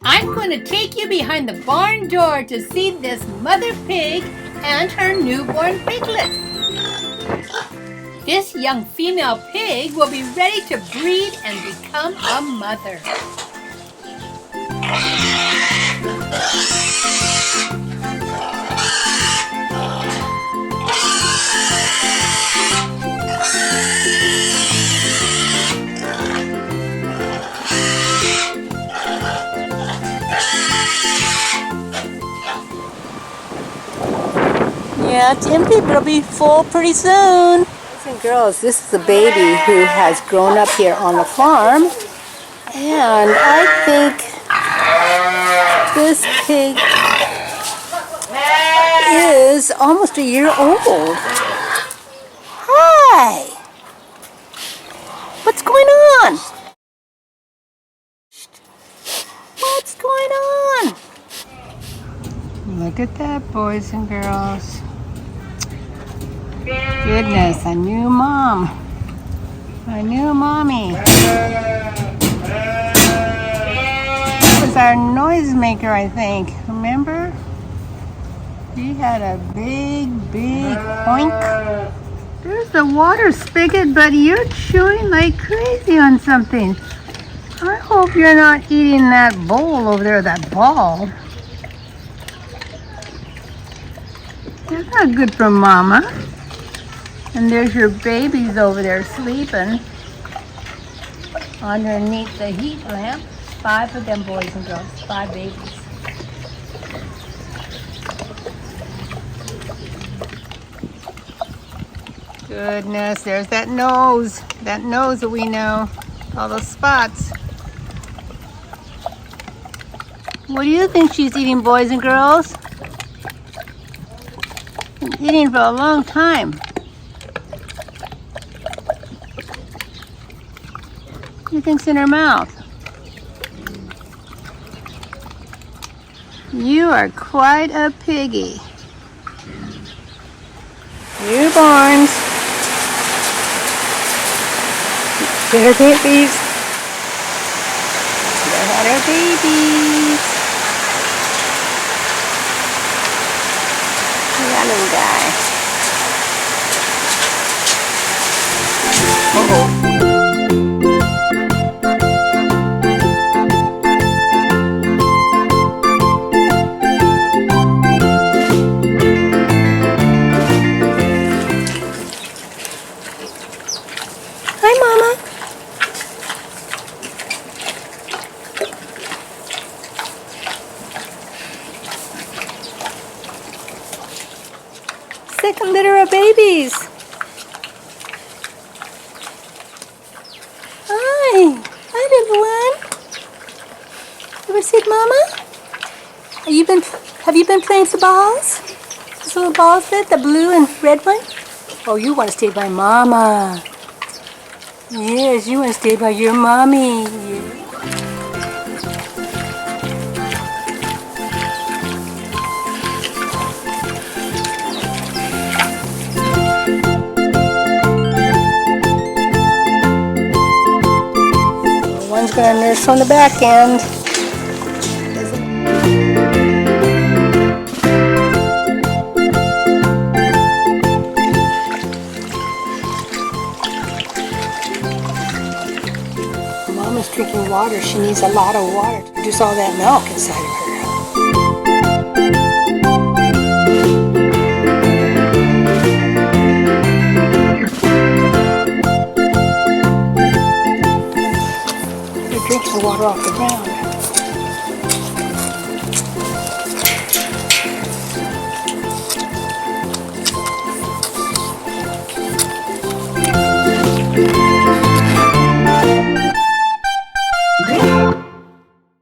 I'm going to take you behind the barn door to see this mother pig and her newborn piglets. This young female pig will be ready to breed and become a mother. Yeah, it's empty, but it'll be full pretty soon. Boys and girls, this is a baby who has grown up here on the farm. And I think this pig is almost a year old. Hi! What's going on? What's going on? Look at that, boys and girls. Goodness, a new mom. A new mommy. That was our noisemaker, I think. Remember? He had a big oink. There's the water spigot, but you're chewing like crazy on something. I hope you're not eating that bowl over there, that ball. That's not good for Mama. And there's your babies over there sleeping underneath the heat lamp. 5 of them, boys and girls. 5 babies. Goodness, there's that nose. That nose that we know. All those spots. What do you think she's eating, boys and girls? Been eating for a long time. What do you think's in her mouth? You are quite a piggy. Newborns. They're babies. They're our babies. That little guy. Uh-oh. Hi, Mama. Second litter of babies. Hi. Hi, little one. Ever seen Mama? Have you been playing some balls? Those little balls fit, the blue and red one? Oh, you want to stay by Mama. Yes, you want to stay by your mommy. One's going to nurse on the back end. Mama's drinking water. She needs a lot of water to produce all that milk inside of her.